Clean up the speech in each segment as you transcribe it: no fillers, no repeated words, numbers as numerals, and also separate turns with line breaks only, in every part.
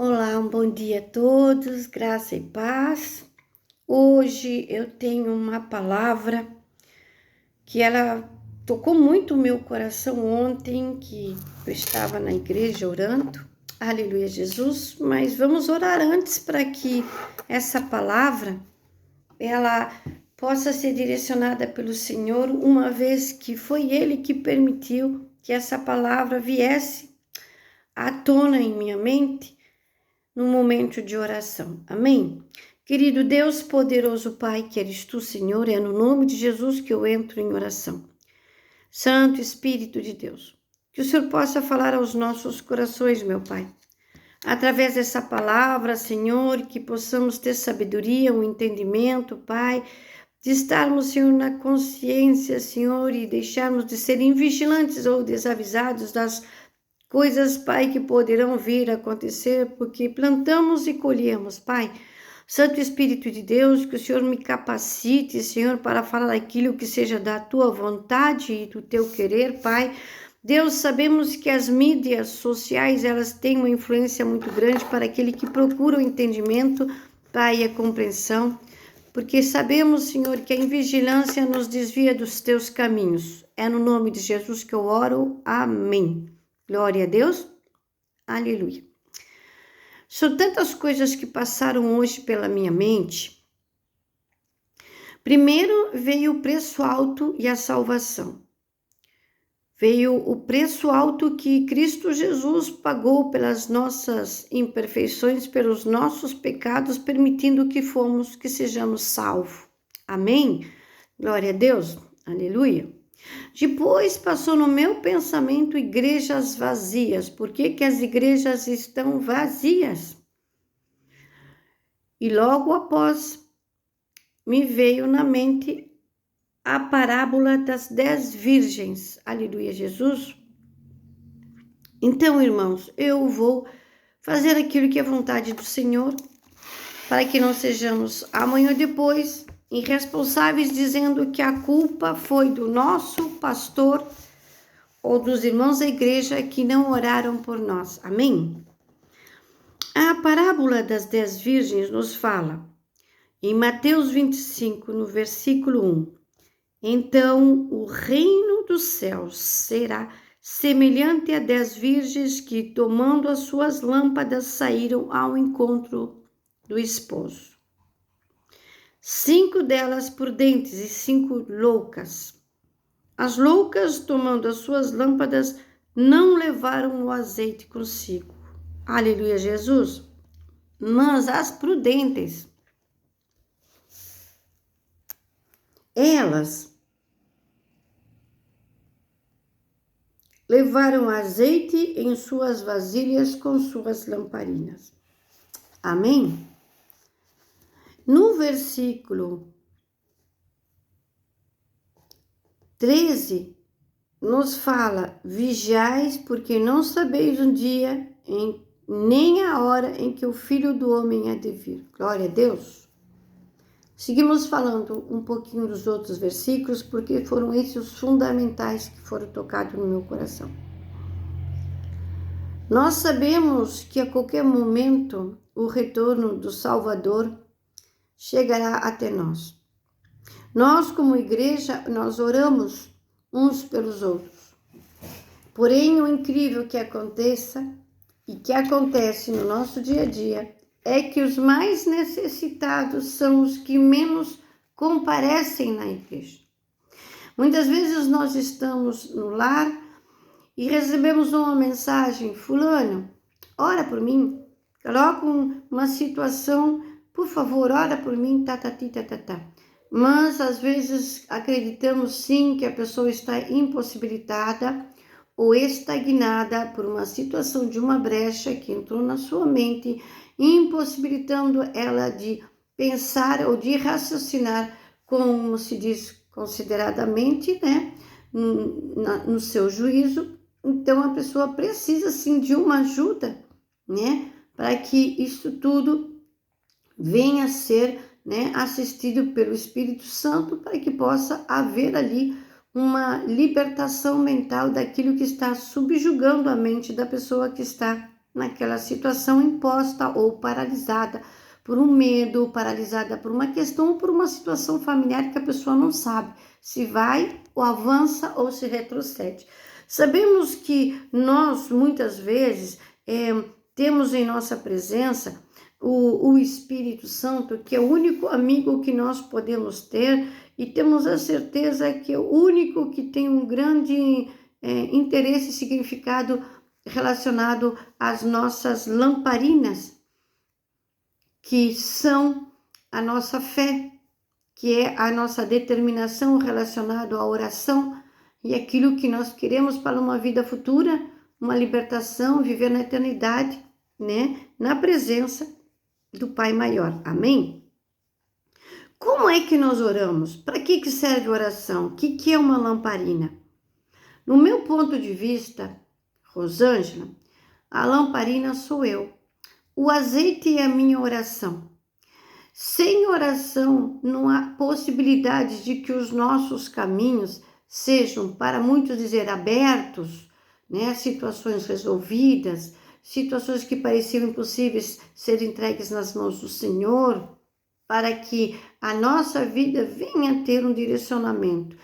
Olá, um bom dia a todos, graça e paz. Hoje eu tenho uma palavra que ela tocou muito o meu coração ontem, que eu estava na igreja orando. Aleluia, Jesus. Mas vamos orar antes para que essa palavra ela possa ser direcionada pelo Senhor, uma vez que foi Ele que permitiu que essa palavra viesse à tona em minha mente no momento de oração. Amém? Querido Deus, poderoso Pai, que eres tu, Senhor, é no nome de Jesus que eu entro em oração. Santo Espírito de Deus, que o Senhor possa falar aos nossos corações, meu Pai. Através dessa palavra, Senhor, que possamos ter sabedoria, um entendimento, Pai, de estarmos, Senhor, na consciência, Senhor, e deixarmos de serem vigilantes ou desavisados das coisas, Pai, que poderão vir a acontecer, porque plantamos e colhemos, Pai. Santo Espírito de Deus, que o Senhor me capacite, Senhor, para falar aquilo que seja da Tua vontade e do Teu querer, Pai. Deus, sabemos que as mídias sociais, elas têm uma influência muito grande para aquele que procura o entendimento, Pai, e a compreensão, porque sabemos, Senhor, que a invigilância nos desvia dos Teus caminhos. É no nome de Jesus que eu oro. Amém. Glória a Deus. Aleluia. São tantas coisas que passaram hoje pela minha mente. Primeiro veio o preço alto e a salvação. Veio o preço alto que Cristo Jesus pagou pelas nossas imperfeições, pelos nossos pecados, permitindo que sejamos salvos. Amém? Glória a Deus. Aleluia. Depois passou no meu pensamento igrejas vazias. Por que que as igrejas estão vazias? E logo após me veio na mente a parábola das 10 virgens. Aleluia, Jesus. Então, irmãos, eu vou fazer aquilo que é vontade do Senhor, para que não sejamos amanhã ou depois irresponsáveis dizendo que a culpa foi do nosso pastor ou dos irmãos da igreja que não oraram por nós. Amém? A parábola das 10 virgens nos fala, em Mateus 25, no versículo 1, então o reino dos céus será semelhante a 10 virgens que, tomando as suas lâmpadas, saíram ao encontro do esposo. 5 delas prudentes e 5 loucas. As loucas, tomando as suas lâmpadas, não levaram o azeite consigo. Aleluia, Jesus. Mas as prudentes, elas levaram azeite em suas vasilhas com suas lamparinas. Amém? No versículo 13, nos fala, vigiais, porque não sabeis o dia, nem a hora em que o Filho do Homem há de vir. Glória a Deus. Seguimos falando um pouquinho dos outros versículos, porque foram esses os fundamentais que foram tocados no meu coração. Nós sabemos que a qualquer momento o retorno do Salvador chegará até nós. Nós, como igreja, nós oramos uns pelos outros. Porém, o incrível que aconteça e que acontece no nosso dia a dia é que os mais necessitados são os que menos comparecem na igreja. Muitas vezes nós estamos no lar e recebemos uma mensagem, fulano, ora por mim, coloca uma situação, por favor, ora por mim, tá. Mas, às vezes, acreditamos sim que a pessoa está impossibilitada ou estagnada por uma situação de uma brecha que entrou na sua mente, impossibilitando ela de pensar ou de raciocinar, como se diz, consideradamente, né, no seu juízo. Então, a pessoa precisa, sim, de uma ajuda, né, para que isso tudo venha a ser, né, assistido pelo Espírito Santo, para que possa haver ali uma libertação mental daquilo que está subjugando a mente da pessoa que está naquela situação imposta ou paralisada por um medo, paralisada por uma questão ou por uma situação familiar que a pessoa não sabe se vai ou avança ou se retrocede. Sabemos que nós, muitas vezes, temos em nossa presença o Espírito Santo, que é o único amigo que nós podemos ter, e temos a certeza que é o único que tem um grande interesse e significado relacionado às nossas lamparinas, que são a nossa fé, que é a nossa determinação relacionada à oração e aquilo que nós queremos para uma vida futura, uma libertação, viver na eternidade, né? Na presença do Pai Maior. Amém? Como é que nós oramos? Para que serve a oração? O que é uma lamparina? No meu ponto de vista, Rosângela, a lamparina sou eu. O azeite é a minha oração. Sem oração, não há possibilidade de que os nossos caminhos sejam, para muitos dizer, abertos, né? Situações resolvidas, situações que pareciam impossíveis ser entregues nas mãos do Senhor, para que a nossa vida venha a ter um direcionamento.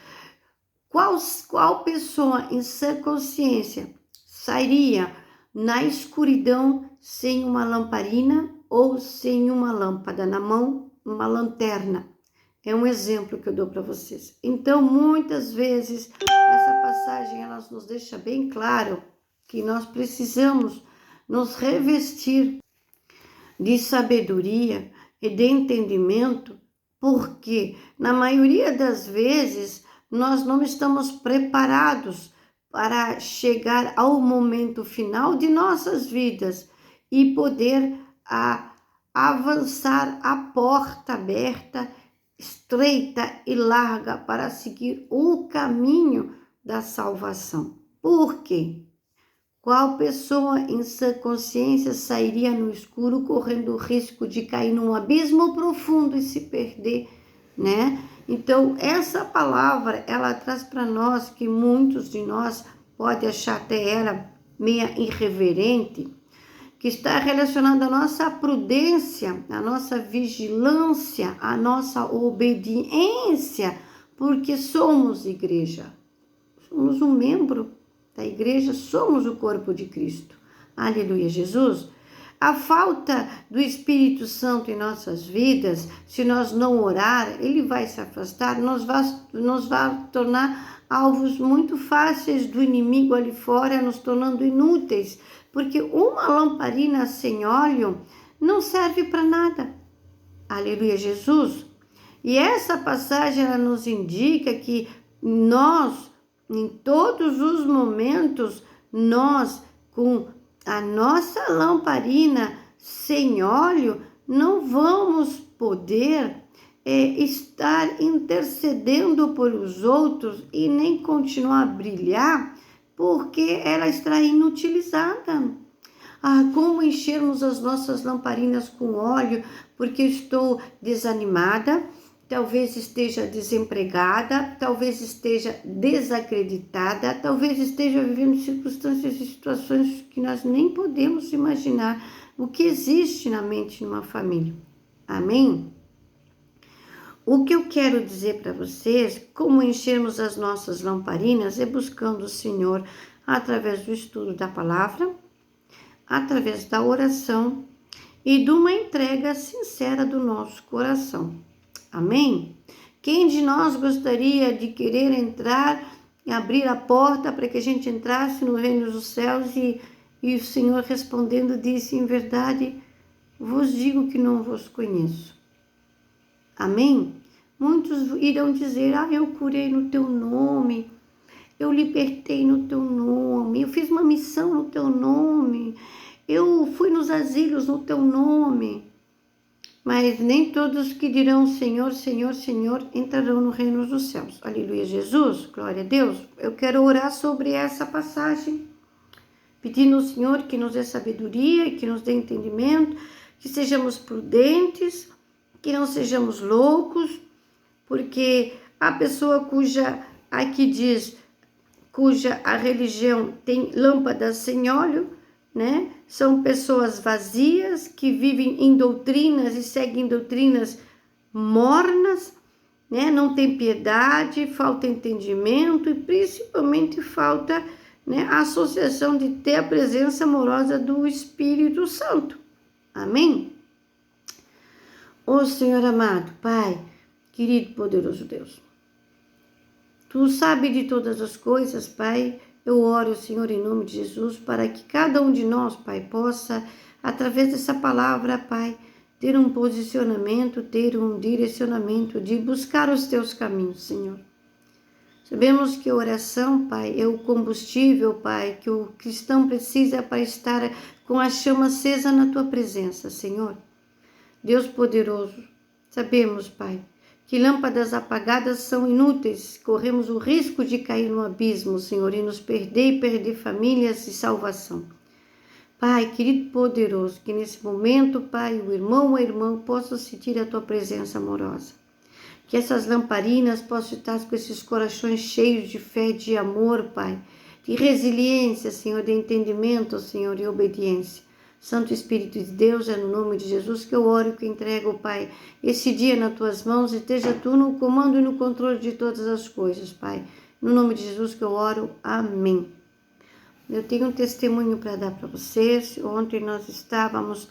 Qual pessoa em sã consciência sairia na escuridão sem uma lamparina ou sem uma lâmpada na mão, uma lanterna? É um exemplo que eu dou para vocês. Então, muitas vezes, essa passagem ela nos deixa bem claro que nós precisamos nos revestir de sabedoria e de entendimento, porque na maioria das vezes nós não estamos preparados para chegar ao momento final de nossas vidas e poder avançar a porta aberta, estreita e larga para seguir o caminho da salvação. Por quê? Qual pessoa em sã consciência sairia no escuro correndo o risco de cair num abismo profundo e se perder, né? Então, essa palavra, ela traz para nós, que muitos de nós podem achar até ela meia irreverente, que está relacionada à nossa prudência, à nossa vigilância, à nossa obediência, porque somos igreja, somos um membro da igreja, somos o corpo de Cristo. Aleluia, Jesus. A falta do Espírito Santo em nossas vidas, se nós não orar, ele vai se afastar, nos vai tornar alvos muito fáceis do inimigo ali fora, nos tornando inúteis, porque uma lamparina sem óleo não serve para nada. Aleluia, Jesus. E essa passagem ela nos indica que nós, em todos os momentos, nós, com a nossa lamparina sem óleo, não vamos poder estar intercedendo por os outros e nem continuar a brilhar, porque ela está inutilizada. Como enchermos as nossas lamparinas com óleo, porque estou desanimada, talvez esteja desempregada, talvez esteja desacreditada, talvez esteja vivendo circunstâncias e situações que nós nem podemos imaginar o que existe na mente de uma família. Amém? O que eu quero dizer para vocês, como enchermos as nossas lamparinas, é buscando o Senhor através do estudo da palavra, através da oração e de uma entrega sincera do nosso coração. Amém? Quem de nós gostaria de querer entrar e abrir a porta para que a gente entrasse no reino dos céus e o Senhor respondendo disse, em verdade, vos digo que não vos conheço. Amém? Muitos irão dizer, eu curei no teu nome, eu libertei no teu nome, eu fiz uma missão no teu nome, eu fui nos asilos no teu nome. Mas nem todos que dirão Senhor, Senhor, Senhor entrarão no reino dos céus. Aleluia, Jesus, glória a Deus. Eu quero orar sobre essa passagem, pedindo ao Senhor que nos dê sabedoria, que nos dê entendimento, que sejamos prudentes, que não sejamos loucos, porque a pessoa cuja a religião tem lâmpada sem óleo, né? são pessoas vazias que vivem em doutrinas e seguem doutrinas mornas, né? Não tem piedade, falta entendimento e principalmente falta, né, a associação de ter a presença amorosa do Espírito Santo. Amém? Ô Senhor amado, Pai, querido, poderoso Deus, Tu sabe de todas as coisas, Pai. Eu oro, Senhor, em nome de Jesus, para que cada um de nós, Pai, possa, através dessa palavra, Pai, ter um posicionamento, ter um direcionamento de buscar os Teus caminhos, Senhor. Sabemos que a oração, Pai, é o combustível, Pai, que o cristão precisa para estar com a chama acesa na Tua presença, Senhor. Deus poderoso, sabemos, Pai, que lâmpadas apagadas são inúteis, corremos o risco de cair no abismo, Senhor, e nos perder e perder famílias e salvação. Pai, querido poderoso, que nesse momento, Pai, o irmão ou a irmã possam sentir a Tua presença amorosa. Que essas lamparinas possam estar com esses corações cheios de fé, de amor, Pai, de resiliência, Senhor, de entendimento, Senhor, e obediência. Santo Espírito de Deus, é no nome de Jesus que eu oro e que entrego, Pai, esse dia nas Tuas mãos e esteja Tu no comando e no controle de todas as coisas, Pai. No nome de Jesus que eu oro, amém. Eu tenho um testemunho para dar para vocês. Ontem nós estávamos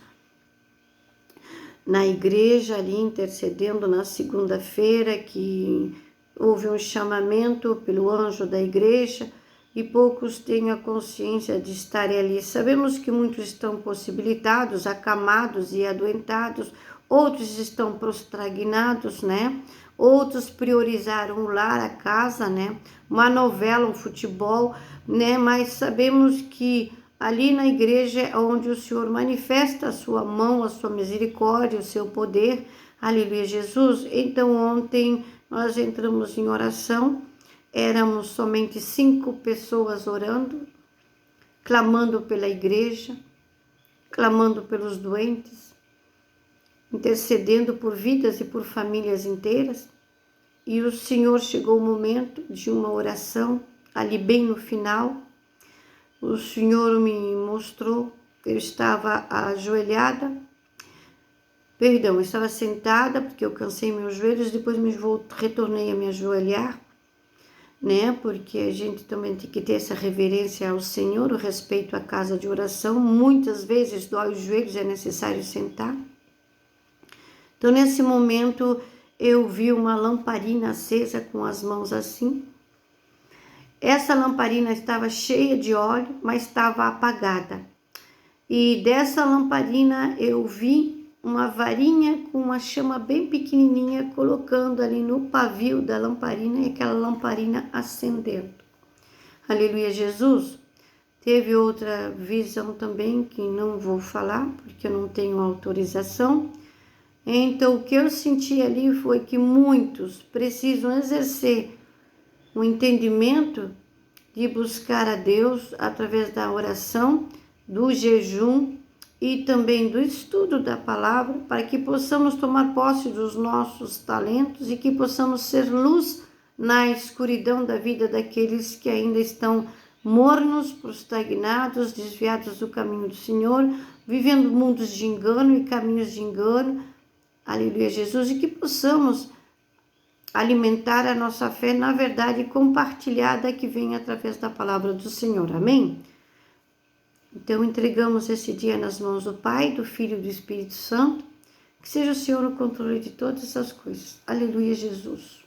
na igreja ali intercedendo na segunda-feira, que houve um chamamento pelo anjo da igreja, e poucos têm a consciência de estarem ali. Sabemos que muitos estão possibilitados, acamados e adoentados, outros estão prostragnados, né? Outros priorizaram o lar, a casa, né? Uma novela, um futebol, né? Mas sabemos que ali na igreja é onde o Senhor manifesta a sua mão, a sua misericórdia, o seu poder. Aleluia, Jesus. Então ontem nós entramos em oração. Éramos somente 5 pessoas orando, clamando pela igreja, clamando pelos doentes, intercedendo por vidas e por famílias inteiras. E o Senhor chegou o momento de uma oração, ali bem no final. O Senhor me mostrou que eu estava ajoelhada, eu estava sentada, porque eu cansei meus joelhos, depois retornei a me ajoelhar, né? Porque a gente também tem que ter essa reverência ao Senhor, o respeito à casa de oração. Muitas vezes dói os joelhos, é necessário sentar. Então, nesse momento, eu vi uma lamparina acesa com as mãos assim. Essa lamparina estava cheia de óleo, mas estava apagada. E dessa lamparina eu vi uma varinha com uma chama bem pequenininha colocando ali no pavio da lamparina e aquela lamparina acendendo. Aleluia, Jesus. Teve outra visão também que não vou falar porque eu não tenho autorização. Então o que eu senti ali foi que muitos precisam exercer o entendimento de buscar a Deus através da oração, do jejum e também do estudo da palavra, para que possamos tomar posse dos nossos talentos e que possamos ser luz na escuridão da vida daqueles que ainda estão mornos, prostagnados, desviados do caminho do Senhor, vivendo mundos de engano e caminhos de engano. Aleluia, Jesus, e que possamos alimentar a nossa fé na verdade compartilhada que vem através da palavra do Senhor. Amém? Então, entregamos esse dia nas mãos do Pai, do Filho e do Espírito Santo. Que seja o Senhor o controle de todas essas coisas. Aleluia, Jesus.